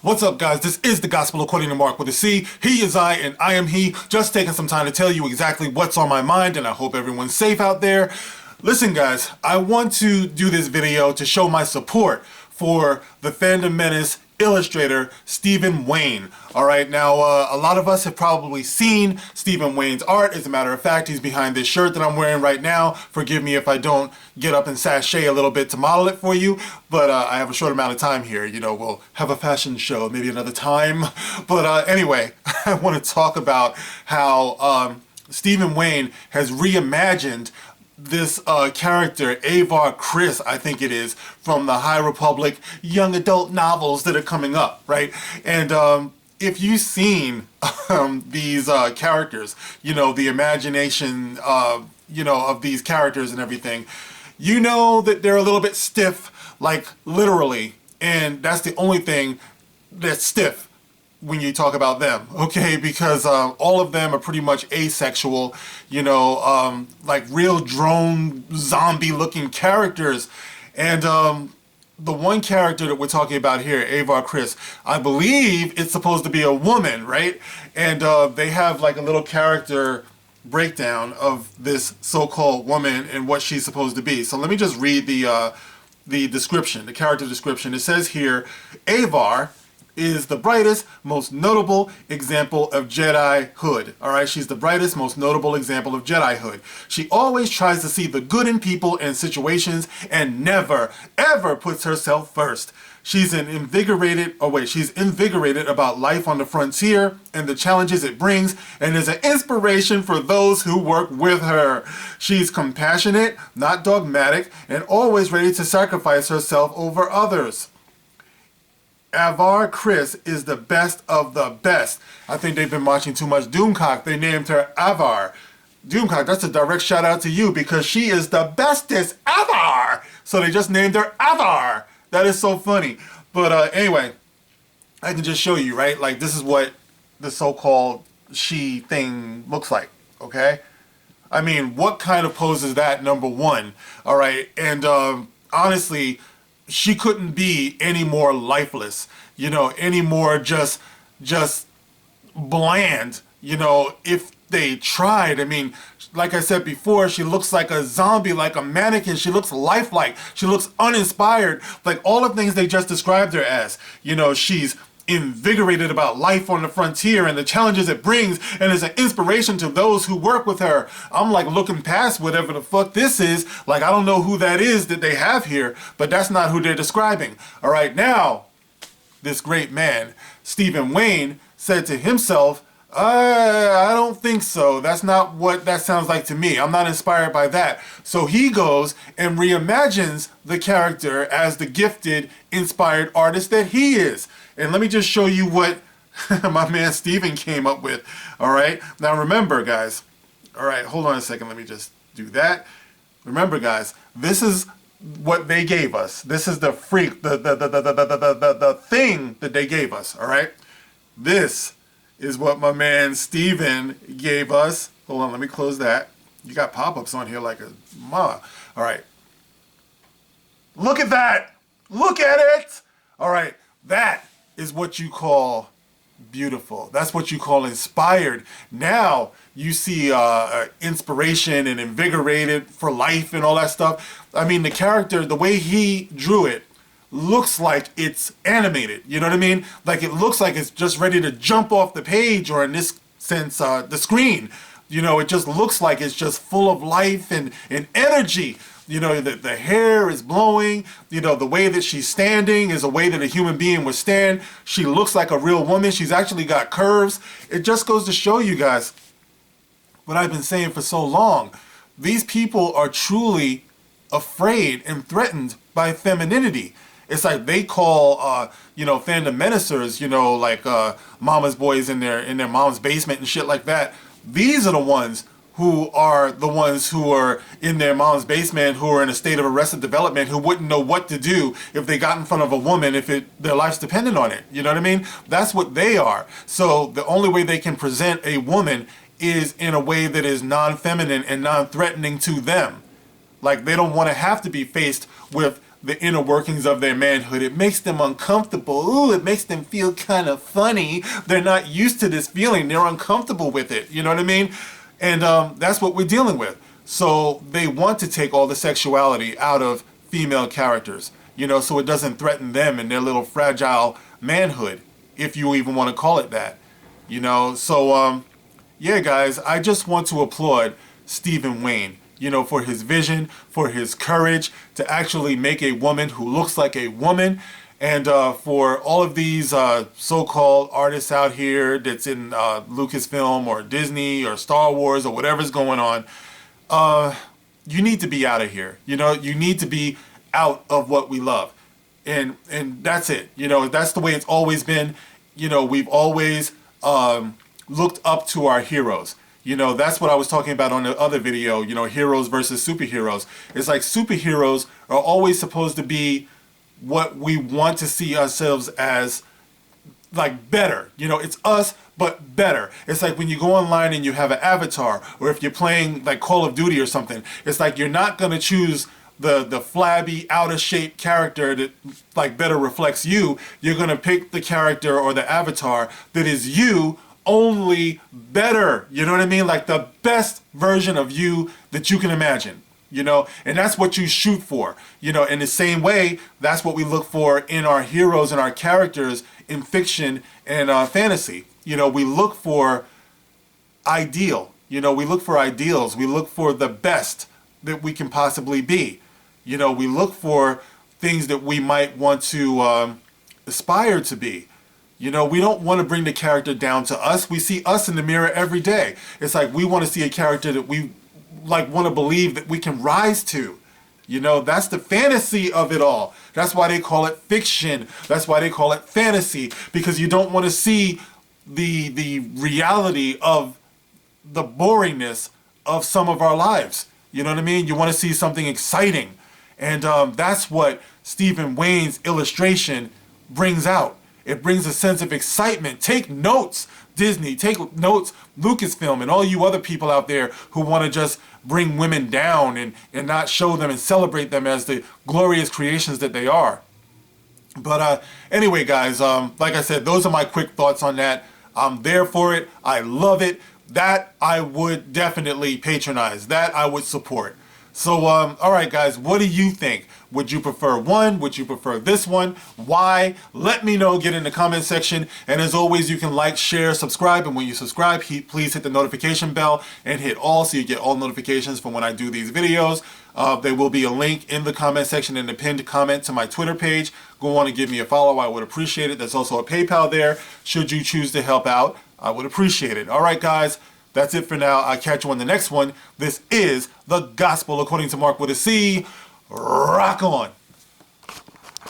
What's up, guys? This is the Gospel according to Mark with a C. He is I and I am he. Just taking some time to tell you exactly what's on my mind, and I hope everyone's safe out there. Listen, guys, I want to do this video to show my support for the Fandom Menace Illustrator, Stephen Wayne. All right, now a lot of us have probably seen Stephen Wayne's art. As a matter of fact, he's behind this shirt that I'm wearing right now. Forgive me if I don't get up and sashay a little bit to model it for you, but I have a short amount of time here. You know, we'll have a fashion show maybe another time. But anyway, I want to talk about how Stephen Wayne has reimagined this character, Avar Chris, I think it is, from the High Republic young adult novels that are coming up, right? And if you've seen these characters, you know, the imagination, you know, of these characters and everything, you know that they're a little bit stiff, like literally, and that's the only thing that's stiff when you talk about them, okay? Because all of them are pretty much asexual, you know, like real drone zombie looking characters. And the one character that we're talking about here, Avar Chris, I believe it's supposed to be a woman, right? And they have like a little character breakdown of this so-called woman and what she's supposed to be. So let me just read the description, the character description. It says here, Avar is the brightest, most notable example of Jedihood. All right, she's the brightest, most notable example of Jedihood. She always tries to see the good in people and situations and never, ever puts herself first. She's invigorated about life on the frontier and the challenges it brings, and is an inspiration for those who work with her. She's compassionate, not dogmatic, and always ready to sacrifice herself over others. Avar Chris is the best of the best. I think they've been watching too much Doomcock. They named her Avar. Doomcock, that's a direct shout out to you because she is the bestest ever. So they just named her Avar. That is so funny. But anyway, I can just show you, right? Like this is what the so-called she thing looks like, okay? I mean, what kind of pose is that, number one? All right, and honestly, she couldn't be any more lifeless, you know, any more just bland, you know, if they tried. I mean, like I said before, she looks like a zombie, like a mannequin. She looks lifelike. She looks uninspired, like all the things they just described her as. You know, she's invigorated about life on the frontier and the challenges it brings, and is an inspiration to those who work with her. I'm like looking past whatever the fuck this is. Like, I don't know who that is that they have here, but that's not who they're describing. All right, now, this great man, Stephen Wayne, said to himself, I don't think so. That's not what that sounds like to me. I'm not inspired by that. So he goes and reimagines the character as the gifted, inspired artist that he is. And let me just show you what my man Stephen came up with. All right. Now remember, guys. All right. Hold on a second. Let me just do that. Remember, guys. This is what they gave us. This is the freak, the thing that they gave us. All right. This is what my man Stephen gave us. Hold on. Let me close that. You got pop-ups on here like a ma. All right. Look at that. Look at it. All right. That is what you call beautiful. That's what you call inspired. Now you see inspiration and invigorated for life and all that stuff. I mean, the character, the way he drew it, looks like it's animated. You know what I mean? Like it looks like it's just ready to jump off the page, or in this sense, the screen. You know, it just looks like it's just full of life and energy. You know, the hair is blowing. You know, the way that she's standing is a way that a human being would stand. She looks like a real woman. She's actually got curves. It just goes to show you guys what I've been saying for so long. These people are truly afraid and threatened by femininity. It's like they call, you know, Fandom Ministers, you know, like mama's boys in their mom's basement and shit like that. These are the ones who are in their mom's basement, who are in a state of arrested development, who wouldn't know what to do if they got in front of a woman, if their life's dependent on it. You know what I mean? That's what they are. So the only way they can present a woman is in a way that is non-feminine and non-threatening to them. Like they don't want to have to be faced with the inner workings of their manhood. It makes them uncomfortable. Ooh, it makes them feel kind of funny. They're not used to this feeling. They're uncomfortable with it. You know what I mean? And that's what we're dealing with. So they want to take all the sexuality out of female characters, you know, so it doesn't threaten them and their little fragile manhood, if you even want to call it that, you know. So, yeah, guys, I just want to applaud Stephen Wayne, you know, for his vision, for his courage to actually make a woman who looks like a woman, and for all of these so-called artists out here that's in Lucasfilm or Disney or Star Wars or whatever's going on. You need to be out of here. You know, you need to be out of what we love. And that's it. You know, that's the way it's always been. You know, we've always looked up to our heroes. You know, that's what I was talking about on the other video, you know, heroes versus superheroes. It's like superheroes are always supposed to be what we want to see ourselves as, like, better. You know, it's us, but better. It's like when you go online and you have an avatar, or if you're playing like Call of Duty or something, it's like you're not going to choose the flabby, out of shape character that like better reflects you. You're going to pick the character or the avatar that is you, only better. You know what I mean? Like the best version of you that you can imagine. You know, and that's what you shoot for. You know, in the same way, that's what we look for in our heroes and our characters in fiction and fantasy. You know, we look for ideal. You know, we look for ideals. We look for the best that we can possibly be. You know, we look for things that we might want to aspire to be. You know, we don't want to bring the character down to us. We see us in the mirror every day. It's like we want to see a character that we like want to believe that we can rise to. You know, that's the fantasy of it all. That's why they call it fiction. That's why they call it fantasy, because you don't want to see the reality of the boringness of some of our lives. You know what I mean? You want to see something exciting. And that's what Stephen Wayne's illustration brings out. It brings a sense of excitement. Take notes, Disney. Take notes, Lucasfilm, and all you other people out there who want to just bring women down and not show them and celebrate them as the glorious creations that they are. But anyway, guys, like I said, those are my quick thoughts on that. I'm there for it. I love it. That I would definitely patronize. That I would support. So, all right, guys, what do you think? Would you prefer one? Would you prefer this one? Why? Let me know. Get in the comment section. And as always, you can like, share, subscribe. And when you subscribe, please hit the notification bell and hit all so you get all notifications from when I do these videos. There will be a link in the comment section in the pinned comment to my Twitter page. Go on and give me a follow. I would appreciate it. There's also a PayPal there. Should you choose to help out, I would appreciate it. All right, guys. That's it for now. I'll catch you on the next one. This is The Gospel According to Mark with a C. Rock on.